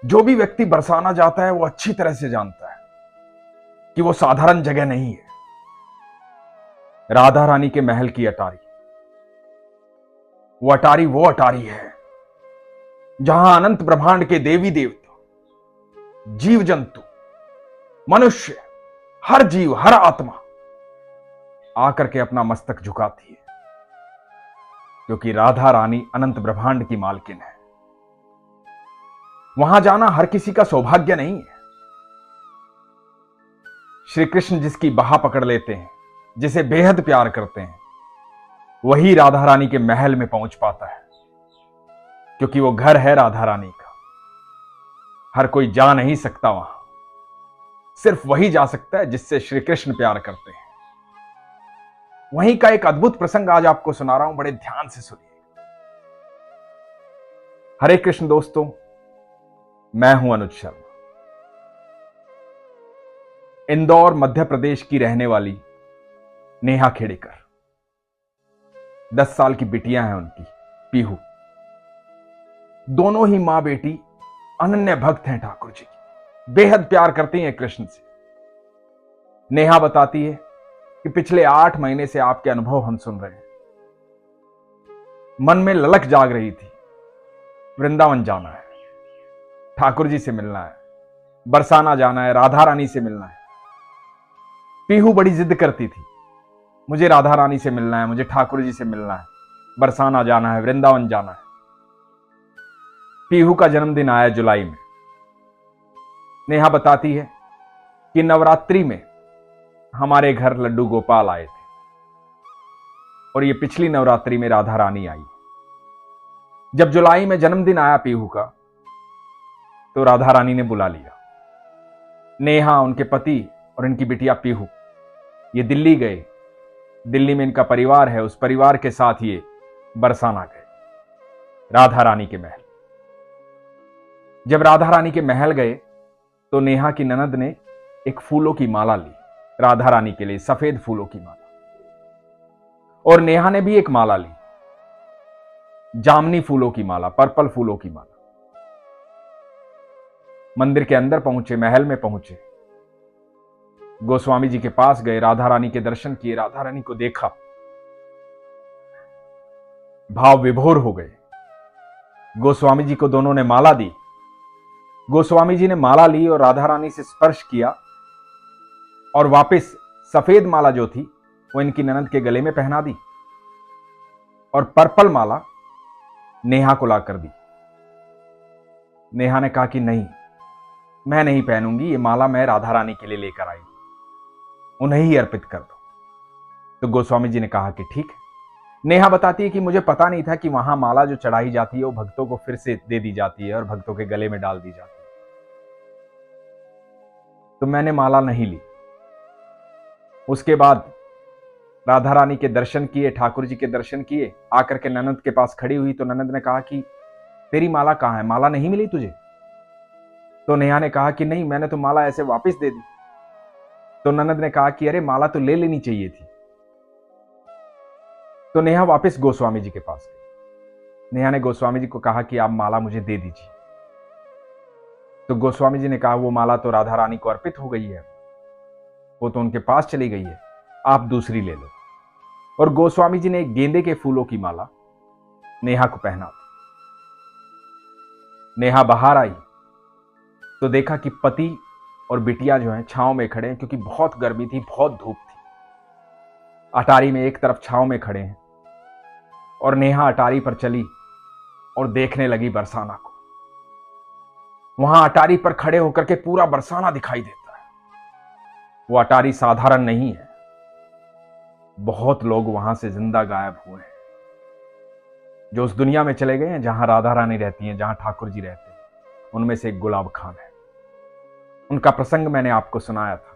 जो भी व्यक्ति बरसाना जाता है वो अच्छी तरह से जानता है कि वो साधारण जगह नहीं है। राधा रानी के महल की अटारी, वो अटारी है जहां अनंत ब्रह्मांड के देवी देवता, जीव जंतु, मनुष्य, हर जीव, हर आत्मा आकर के अपना मस्तक झुकाती है, क्योंकि राधा रानी अनंत ब्रह्मांड की मालकिन है। वहां जाना हर किसी का सौभाग्य नहीं है। श्री कृष्ण जिसकी बाह पकड़ लेते हैं, जिसे बेहद प्यार करते हैं, वही राधा रानी के महल में पहुंच पाता है, क्योंकि वो घर है राधा रानी का। हर कोई जा नहीं सकता वहां, सिर्फ वही जा सकता है जिससे श्री कृष्ण प्यार करते हैं। वहीं का एक अद्भुत प्रसंग आज आपको सुना रहा हूं, बड़े ध्यान से सुनिए। हरे कृष्ण दोस्तों, मैं हूं अनुज शर्मा। इंदौर मध्य प्रदेश की रहने वाली नेहा खेड़ेकर, 10 साल की बिटियां हैं उनकी, पीहू। दोनों ही मां बेटी अनन्य भक्त हैं ठाकुर जी की, बेहद प्यार करती हैं कृष्ण से। नेहा बताती है कि पिछले 8 महीने से आपके अनुभव हम सुन रहे हैं। मन में ललक जाग रही थी, वृंदावन जाना है, ठाकुर जी से मिलना है, बरसाना जाना है, राधा रानी से मिलना है। पीहू बड़ी जिद करती थी, मुझे राधा रानी से मिलना है, मुझे ठाकुर जी से मिलना है, बरसाना जाना है, वृंदावन जाना है। पीहू का जन्मदिन आया जुलाई में। नेहा बताती है कि नवरात्रि में हमारे घर लड्डू गोपाल आए थे, और ये पिछली नवरात्रि में राधा रानी आई। जब जुलाई में जन्मदिन आया पीहू का, तो राधा रानी ने बुला लिया। नेहा, उनके पति और इनकी बिटिया पीहू ये दिल्ली गए। दिल्ली में इनका परिवार है, उस परिवार के साथ ये बरसाना गए, राधा रानी के महल। जब राधा रानी के महल गए तो नेहा की ननद ने एक फूलों की माला ली राधा रानी के लिए, सफेद फूलों की माला। और नेहा ने भी एक माला ली, जामनी फूलों की माला, पर्पल फूलों की माला। मंदिर के अंदर पहुंचे, महल में पहुंचे, गोस्वामी जी के पास गए, राधा रानी के दर्शन किए, राधा रानी को देखा, भाव विभोर हो गए। गोस्वामी जी को दोनों ने माला दी। गोस्वामी जी ने माला ली और राधा रानी से स्पर्श किया, और वापस सफेद माला जो थी वो इनकी ननद के गले में पहना दी, और पर्पल माला नेहा को लाकर दी। नेहा ने कहा कि नहीं, मैं नहीं पहनूंगी, ये माला मैं राधा रानी के लिए लेकर आई, उन्हें ही अर्पित कर दो। तो गोस्वामी जी ने कहा कि ठीक है। नेहा बताती है कि मुझे पता नहीं था कि वहां माला जो चढ़ाई जाती है वो भक्तों को फिर से दे दी जाती है और भक्तों के गले में डाल दी जाती है, तो मैंने माला नहीं ली। उसके बाद राधा रानी के दर्शन किए, ठाकुर जी के दर्शन किए, आकर के ननद के पास खड़ी हुई तो ननद ने कहा कि तेरी माला कहां है, माला नहीं मिली तुझे? तो नेहा ने कहा कि नहीं, मैंने तो माला ऐसे वापस दे दी। तो ननद ने कहा कि अरे माला तो ले लेनी चाहिए थी। तो नेहा वापस गोस्वामी जी के पास गई। नेहा ने गोस्वामी जी को कहा कि आप माला मुझे दे दीजिए। तो गोस्वामी जी ने कहा वो माला तो राधा रानी को अर्पित हो गई है, वो तो उनके पास चली गई है, आप दूसरी ले लो। और गोस्वामी जी ने एक गेंदे के फूलों की माला नेहा को पहना दी। नेहा बाहर आई तो देखा कि पति और बिटिया जो है छांव में खड़े हैं, क्योंकि बहुत गर्मी थी, बहुत धूप थी। अटारी में एक तरफ छांव में खड़े हैं, और नेहा अटारी पर चली और देखने लगी बरसाना को। वहां अटारी पर खड़े होकर के पूरा बरसाना दिखाई देता है। वो अटारी साधारण नहीं है, बहुत लोग वहां से जिंदा गायब हुए हैं, जो उस दुनिया में चले गए हैं जहां राधा रानी रहती हैं, जहां ठाकुर जी रहते हैं। उनमें से एक गुलाब खान है, उनका प्रसंग मैंने आपको सुनाया था।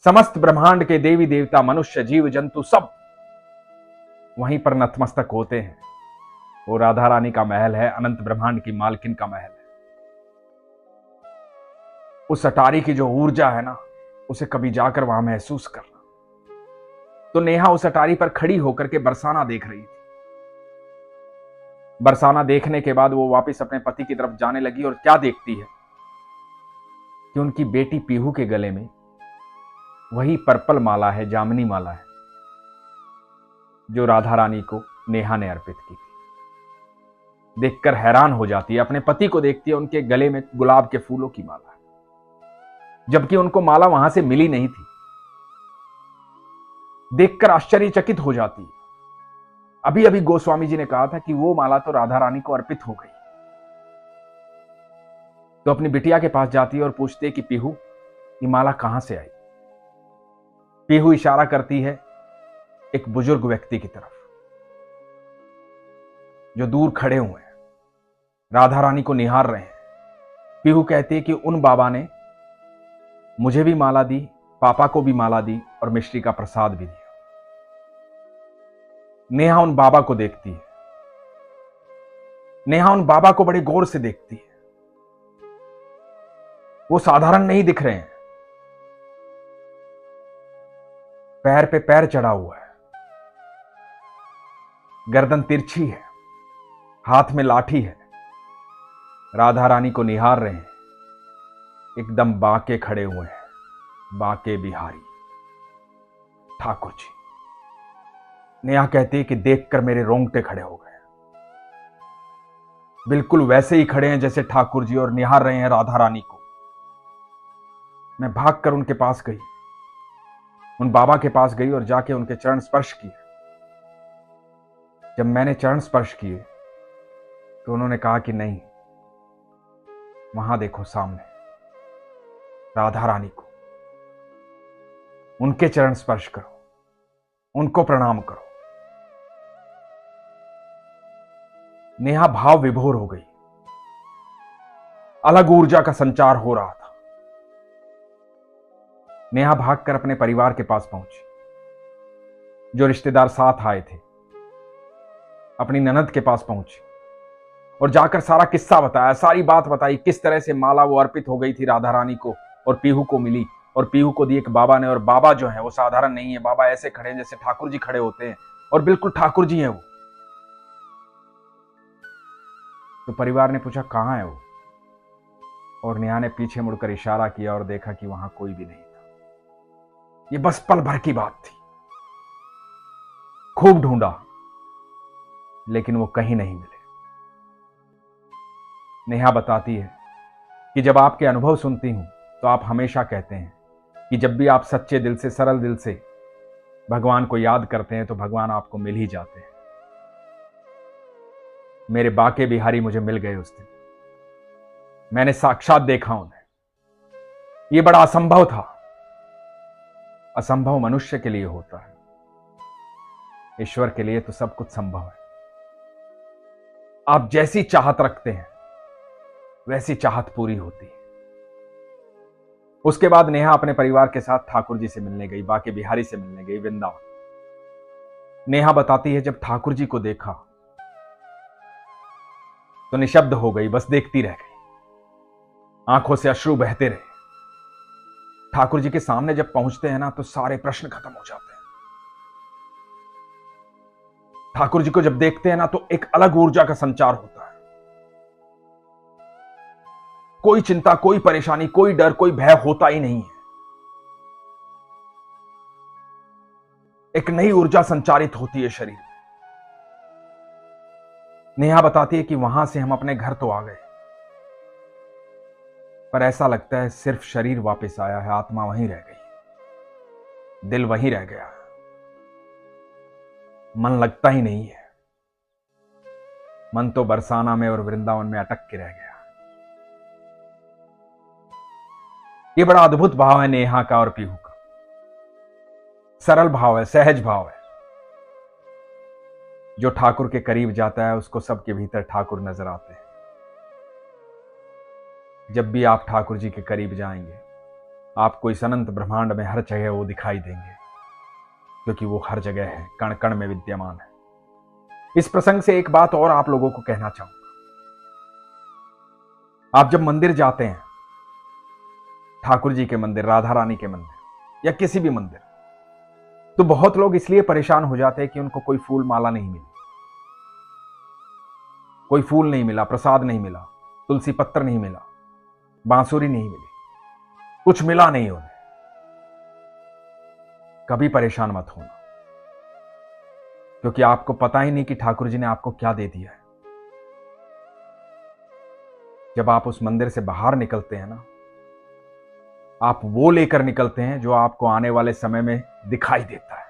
समस्त ब्रह्मांड के देवी देवता, मनुष्य, जीव जंतु सब वहीं पर नतमस्तक होते हैं। वो राधा रानी का महल है, अनंत ब्रह्मांड की मालकिन का महल है। उस अटारी की जो ऊर्जा है ना, उसे कभी जाकर वहां महसूस करना। तो नेहा उस अटारी पर खड़ी होकर के बरसाना देख रही थी। बरसाना देखने के बाद वो वापस अपने पति की तरफ जाने लगी और क्या देखती है कि उनकी बेटी पीहू के गले में वही पर्पल माला है, जामनी माला है, जो राधा रानी को नेहा ने अर्पित की थी। देखकर हैरान हो जाती है, अपने पति को देखती है, उनके गले में गुलाब के फूलों की माला है, जबकि उनको माला वहां से मिली नहीं थी। देखकर आश्चर्यचकित हो जाती है। अभी अभी गोस्वामी जी ने कहा था कि वो माला तो राधा रानी को अर्पित हो गई। तो अपनी बिटिया के पास जाती है और पूछती है कि पीहू, ये माला कहां से आई। पीहू इशारा करती है एक बुजुर्ग व्यक्ति की तरफ जो दूर खड़े हुए हैं, राधा रानी को निहार रहे हैं। पीहू कहती है कि उन बाबा ने मुझे भी माला दी, पापा को भी माला दी और मिश्री का प्रसाद भी दिया। नेहा उन बाबा को देखती है। नेहा उन बाबा को बड़े गौर से देखती है। वो साधारण नहीं दिख रहे हैं। पैर पे पैर चढ़ा हुआ है, गर्दन तिरछी है, हाथ में लाठी है, राधा रानी को निहार रहे हैं, एकदम बाके खड़े हुए हैं, बाके बिहारी ठाकुर जी। नेहा कहती है कि देखकर मेरे रोंगटे खड़े हो गए। बिल्कुल वैसे ही खड़े हैं जैसे ठाकुर जी और निहार रहे हैं राधा रानी को। मैं भागकर उनके पास गई, उन बाबा के पास गई और जाके उनके चरण स्पर्श किए। जब मैंने चरण स्पर्श किए तो उन्होंने कहा कि नहीं, वहां देखो सामने राधा रानी को, उनके चरण स्पर्श करो, उनको प्रणाम करो। नेहा भाव विभोर हो गई। अलग ऊर्जा का संचार हो रहा था। नेहा भागकर अपने परिवार के पास पहुंची। जो रिश्तेदार साथ आए थे, अपनी ननद के पास पहुंची और जाकर सारा किस्सा बताया, सारी बात बताई, किस तरह से माला वो अर्पित हो गई थी राधा रानी को और पीहू को मिली और पीहू को दी एक बाबा ने। और बाबा जो है वो साधारण नहीं है, बाबा ऐसे खड़े हैं जैसे ठाकुर जी खड़े होते हैं और बिल्कुल ठाकुर जी हैं वो। तो परिवार ने पूछा कहां है वो, और नेहा ने पीछे मुड़कर इशारा किया और देखा कि वहां कोई भी नहीं था। ये बस पल भर की बात थी। खूब ढूंढा लेकिन वो कहीं नहीं मिले। नेहा बताती है कि जब आपके अनुभव सुनती हूं तो आप हमेशा कहते हैं कि जब भी आप सच्चे दिल से, सरल दिल से भगवान को याद करते हैं तो भगवान आपको मिल ही जाते हैं। मेरे बाके बिहारी मुझे मिल गए उस दिन। मैंने साक्षात देखा उन्हें। यह बड़ा असंभव था। असंभव मनुष्य के लिए होता है, ईश्वर के लिए तो सब कुछ संभव है। आप जैसी चाहत रखते हैं वैसी चाहत पूरी होती है। उसके बाद नेहा अपने परिवार के साथ ठाकुर जी से मिलने गई, बाके बिहारी से मिलने गई वृंदावन। नेहा बताती है जब ठाकुर जी को देखा तो निशब्द हो गई, बस देखती रह गई। आंखों से अश्रु बहते रहे। ठाकुर जी के सामने जब पहुंचते हैं ना तो सारे प्रश्न खत्म हो जाते हैं। ठाकुर जी को जब देखते हैं ना तो एक अलग ऊर्जा का संचार होता है। कोई चिंता, कोई परेशानी, कोई डर, कोई भय होता ही नहीं है। एक नई ऊर्जा संचारित होती है शरीर में। नेहा बताती है कि वहां से हम अपने घर तो आ गए, पर ऐसा लगता है सिर्फ शरीर वापस आया है, आत्मा वहीं रह गई, दिल वहीं रह गया, मन लगता ही नहीं है। मन तो बरसाना में और वृंदावन में अटक के रह गया। यह बड़ा अद्भुत भाव है नेहा का और पीहू का। सरल भाव है, सहज भाव है। जो ठाकुर के करीब जाता है उसको सबके भीतर ठाकुर नजर आते हैं। जब भी आप ठाकुर जी के करीब जाएंगे आपको इस अनंत ब्रह्मांड में हर जगह वो दिखाई देंगे, क्योंकि वो हर जगह है, कण कण में विद्यमान है। इस प्रसंग से एक बात और आप लोगों को कहना चाहूंगा। आप जब मंदिर जाते हैं, ठाकुर जी के मंदिर, राधा रानी के मंदिर या किसी भी मंदिर, तो बहुत लोग इसलिए परेशान हो जाते हैं कि उनको कोई फूल माला नहीं मिली। कोई फूल नहीं मिला, प्रसाद नहीं मिला, तुलसी पत्र नहीं मिला, बांसुरी नहीं मिली, कुछ मिला नहीं उन्हें, कभी परेशान मत होना, क्योंकि आपको पता ही नहीं कि ठाकुर जी ने आपको क्या दे दिया है। जब आप उस मंदिर से बाहर निकलते हैं ना, आप वो लेकर निकलते हैं जो आपको आने वाले समय में दिखाई देता है,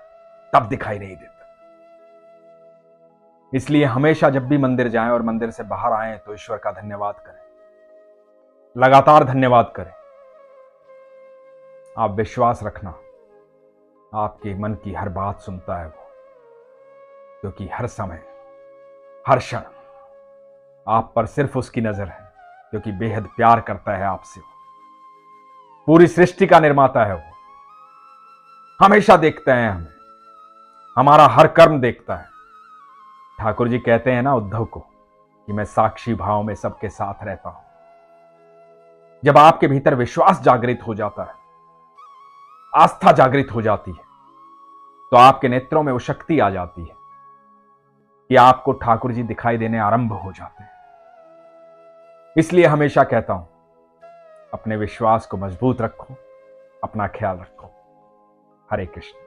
तब दिखाई नहीं देता। इसलिए हमेशा जब भी मंदिर जाएं और मंदिर से बाहर आएं तो ईश्वर का धन्यवाद करें, लगातार धन्यवाद करें। आप विश्वास रखना, आपके मन की हर बात सुनता है वो, क्योंकि हर समय हर क्षण आप पर सिर्फ उसकी नजर है, क्योंकि बेहद प्यार करता है आपसे। पूरी सृष्टि का निर्माता है वो, हमेशा देखता है हमें, हमारा हर कर्म देखता है। ठाकुर जी कहते हैं ना उद्धव को कि मैं साक्षी भाव में सबके साथ रहता हूं। जब आपके भीतर विश्वास जागृत हो जाता है, आस्था जागृत हो जाती है, तो आपके नेत्रों में वो शक्ति आ जाती है कि आपको ठाकुर जी दिखाई देने आरंभ हो जाते हैं। इसलिए हमेशा कहता हूं, अपने विश्वास को मजबूत रखो, अपना ख्याल रखो। हरे कृष्ण।